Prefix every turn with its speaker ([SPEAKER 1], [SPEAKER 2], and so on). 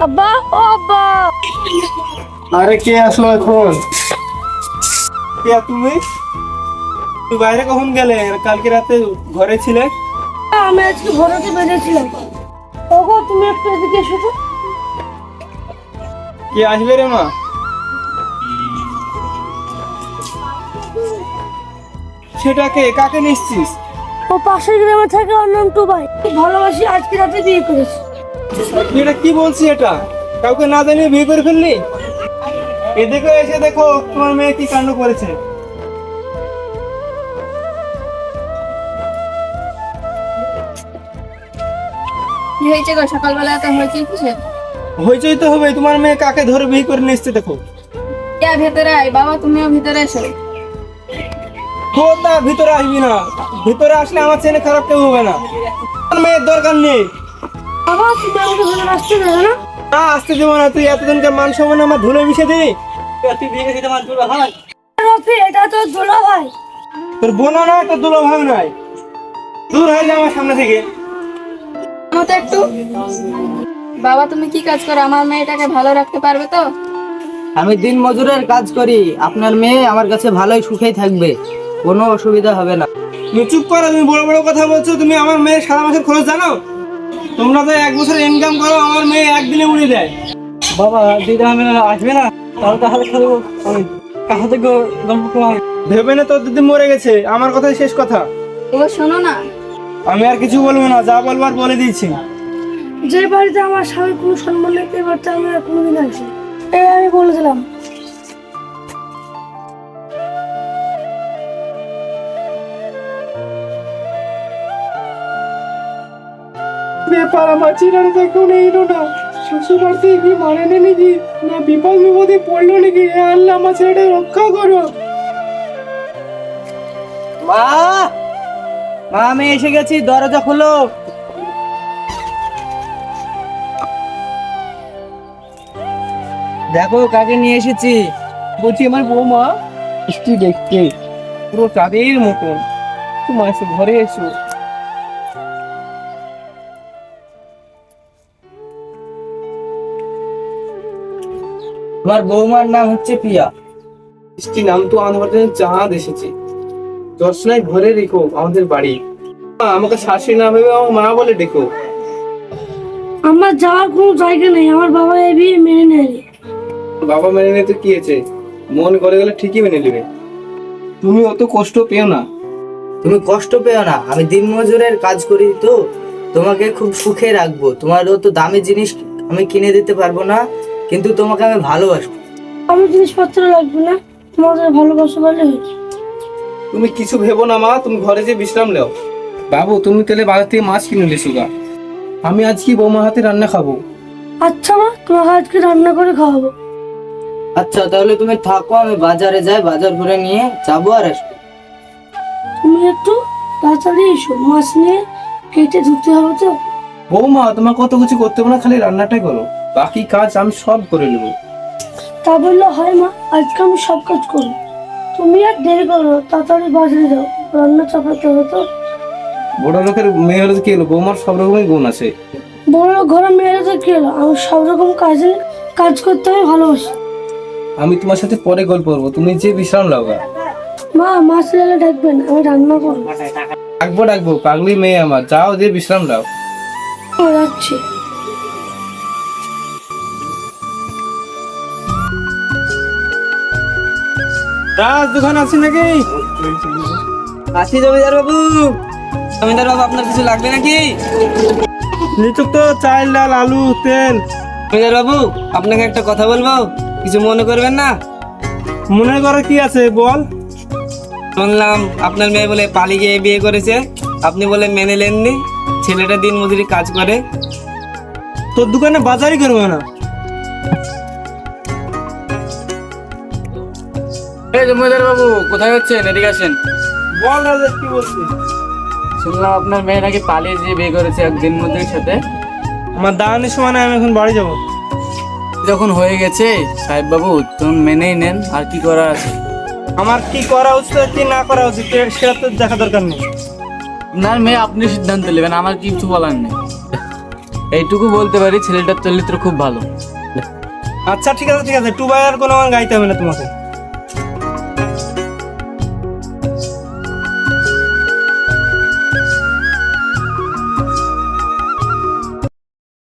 [SPEAKER 1] আব্বা, ও আব্বা।
[SPEAKER 2] আরে কে আসলো এখন? কে তুমি? তুই বাইরে কখন গেলে? কালকে রাতে ঘরে ছিলে?
[SPEAKER 1] আমি আজকে ভোরতে বেরিয়েছিলাম। ওগো, তুমি একটু এদিকে এসো তো।
[SPEAKER 2] কে আসবে রে মা? সেটা কে? কাকে নিচ্ছিস?
[SPEAKER 1] ও পাশের গ্রামে থাকে, ওর নাম টুবাই। খুব ভালোবাসি, আজকে রাতে বিয়ে করেছি।
[SPEAKER 2] তুই এটা কি বলছিস? এটা কাউকে না জানিয়ে বিয়ে করে ফেললি? এদিকে এসে দেখো তোমার মেয়ে কি কাণ্ড করেছে।
[SPEAKER 3] কি হয়েছে গো? সকালবেলা তো হয়েছে কিসের?
[SPEAKER 2] হইচই তো হবে, তোমার মেয়ে কাকে ধরে বিয়ে করে নিয়ে এসছে দেখো।
[SPEAKER 3] কে ভেতরে আয় বাবা, তুমিও ভিতরে এসো।
[SPEAKER 2] কোথা ভিতরে আসবি না? ভিতরে আসলে আমার ছেলে খারাপ কেউ হবে না। আমার মেয়ের দরকার নেই।
[SPEAKER 1] বাবা, তুমি আমাকে ভালো আসতে দেবে না?
[SPEAKER 2] না, আসতে দেবো না। তুই এতজনকে মান সম্মান আমার ধুলে মিশে দিবি? তুই বিয়ে গেছিস আমার দুলা ভাই?
[SPEAKER 1] রফি, এটা তো দোলা ভাই।
[SPEAKER 2] তোর বোনও নয়, তোর দুলা ভাই নয়। দূর হয়ে যা আমার সামনে থেকে।
[SPEAKER 3] আমার তো একটু বাবা, তুমি কি কাজ করো? আমার মেয়েটাকে ভালো রাখতে পারবে তো?
[SPEAKER 4] আমি দিন মজুরের কাজ করি। আপনার মেয়ে আমার কাছে ভালোই সুখেই থাকবে, কোনো অসুবিধা হবে না।
[SPEAKER 2] তুমি চুপ করো। তুমি বড় বড় কথা বলছো। তুমি আমার মেয়ের সারা মাসের খরচ জানো? তোমরা তো এক বছর ইনকাম করো, আমার মেয়ে একদিনে উড়িয়ে দেয়। বাবা দিদা আমি আসবে না, তাহলে খেলবো আমি। কাহা থেকে গল্প করলাম ভেবে না, তোর দিদি মরে গেছে। আমার কথাই শেষ কথা।
[SPEAKER 3] ও শোনো না,
[SPEAKER 2] আমি আর কিছু বলবো না, যা বলবার বলে দিয়েছি।
[SPEAKER 1] যে বাড়িতে আমার স্বামী কোনো সম্মান নিতে পারতে, আমি আর কোনোদিন আসি। এই আমি বলে দিলাম।
[SPEAKER 2] ব্যাপার আমার চিরানো কেউ নেই না। শ্বশুর বাড়িতে কি মানে নেই নাকি? না বিপদ বিপদে পড়লো নাকি? আল্লাহ আমার ছেলেটা রক্ষা করো।
[SPEAKER 4] মা, মা, আমি এসে গেছি, দরজা খোলো। দেখো কাকে নিয়ে এসেছি।
[SPEAKER 2] বলছি আমার বৌমা মিষ্টি দেখতে, পুরো চাঁদের মতন। তোমার এসো, ঘরে এসো।
[SPEAKER 4] আমার বৌমার নাম হচ্ছে পিয়া।
[SPEAKER 2] মিষ্টি নাম তো আমাদের জন্য চাঁদ এসেছে। দর্শনায় ঘরে রেখো আমাদের বাড়ি। আমাকে শাশুড়ি না ভেবে আমার মা বলে ডেকো।
[SPEAKER 1] আমার যাওয়ার কোনো জায়গা নেই, আমার বাবা এই বিয়ে মেনে নেয়নি।
[SPEAKER 2] বাবা মেনে নিতে কি আছে? মন করে গেলে ঠিকই মেনে নেবে। তুমি অত কষ্ট পেও না।
[SPEAKER 4] তুমি কষ্ট পেও না, আমি দিন মজুরের কাজ করি তো, তোমাকে খুব সুখে রাখবো। তোমার অত দামি জিনিস আমি কিনে দিতে পারবো না, কিন্তু তোমাকে আমি ভালোবাসবো।
[SPEAKER 1] আমার জিনিসপত্র লাগবে না, তোমাদের ভালোবাসা বলে হয়েছে।
[SPEAKER 2] তুমি কিছু ভেবো না মা, তুমি ঘরে যে বিশ্রাম নাও। বাবু, তুমি তাহলে বাজার থেকে মাছ কিনে এসো। আমি আজ কি বৌমা হাতে রান্না খাবো।
[SPEAKER 1] আচ্ছা মা, তোমাকে আজকে রান্না করে খাওয়াবো।
[SPEAKER 4] আচ্ছা তাহলে তুমি থাকো, আমি বাজারে যাই, বাজার করে নিয়ে যাবো আর আসবো।
[SPEAKER 1] তুমি একটু তাড়াতাড়ি এসো, মাছ নিয়ে কেটে ধুতে হবে তো।
[SPEAKER 2] বৌমা, তোমার কত কিছু করতে হবে না, খালি রান্নাটাই করো। বাকি কাজ আমি সব করে নেবো।
[SPEAKER 1] তা বললে হয় মা, আজকে আমি সব কাজ করবো। তুমি আর দেরি করো না, তাড়াতাড়ি বাজারে যাও, রান্না চাপাতে হবে তো।
[SPEAKER 2] বড় লোকের মেয়ে হলে কি হলো, বৌমার সব রকমের গুণ আছে।
[SPEAKER 1] বড় ঘরে মেয়েরা তো কি হলো, আমি সব রকম কাজ করতে আমি ভালোবাসি।
[SPEAKER 2] আমি তোমার সাথে পরে গল্প করবো, তুমি যে বিশ্রাম লাও গা।
[SPEAKER 1] মা, মাছ লেলে ডাকবেন, আমি রান্না করবো।
[SPEAKER 2] ডাকবো ডাকবো, পাগলি মেয়ে আমার। যাও যে বিশ্রাম লাও।
[SPEAKER 1] যাচ্ছি।
[SPEAKER 2] রাজ দোকান আছে নাকি?
[SPEAKER 4] আসি জমিদার বাবু। জমিদার বাবু, আপনার কিছু লাগবে নাকি?
[SPEAKER 2] নিচুক তো চাল ডাল আলু তেল।
[SPEAKER 4] জমিদার বাবু, আপনাকে একটা কথা বলবো, কিছু মনে করবেন না?
[SPEAKER 2] মনে করার কি আছে বল।
[SPEAKER 4] শুনলাম আপনার মেয়ে বলে পালিয়ে গিয়ে বিয়ে করেছে, আপনি বলে মেনে নেননি। ছেলেটা দিন মজুরি কাজ করে।
[SPEAKER 2] তোর দোকানে বাজারই করবো না।
[SPEAKER 5] এই জমিদার বাবু, কোথায় হচ্ছেন? এদিকে আসেন।
[SPEAKER 2] বল রাজা, কি বলছিস?
[SPEAKER 5] শুনলাম আপনার মেয়ে নাকি পালিয়ে যেয়ে বিয়ে করেছে একদিন মধ্যের সাথে।
[SPEAKER 2] আমার দাঁড়ানোর সময় না, আমি এখন বাড়ি যাবো।
[SPEAKER 5] যখন হয়ে গেছে সাহেব বাবু, তখন মেনেই নেন, আর কি করার আছে।
[SPEAKER 2] আমার কি করা উচিত আর কি না করা উচিত সেটা তো দেখা দরকার নেই।
[SPEAKER 5] আপনার মেয়ে আপনি সিদ্ধান্ত নেবেন, আমার কিছু বলার নেই। এইটুকু বলতে পারি ছেলেটার চরিত্র খুব ভালো।
[SPEAKER 2] আচ্ছা ঠিক আছে, 2 বার আর কোনো গান গাইতে হবে না তোমাকে।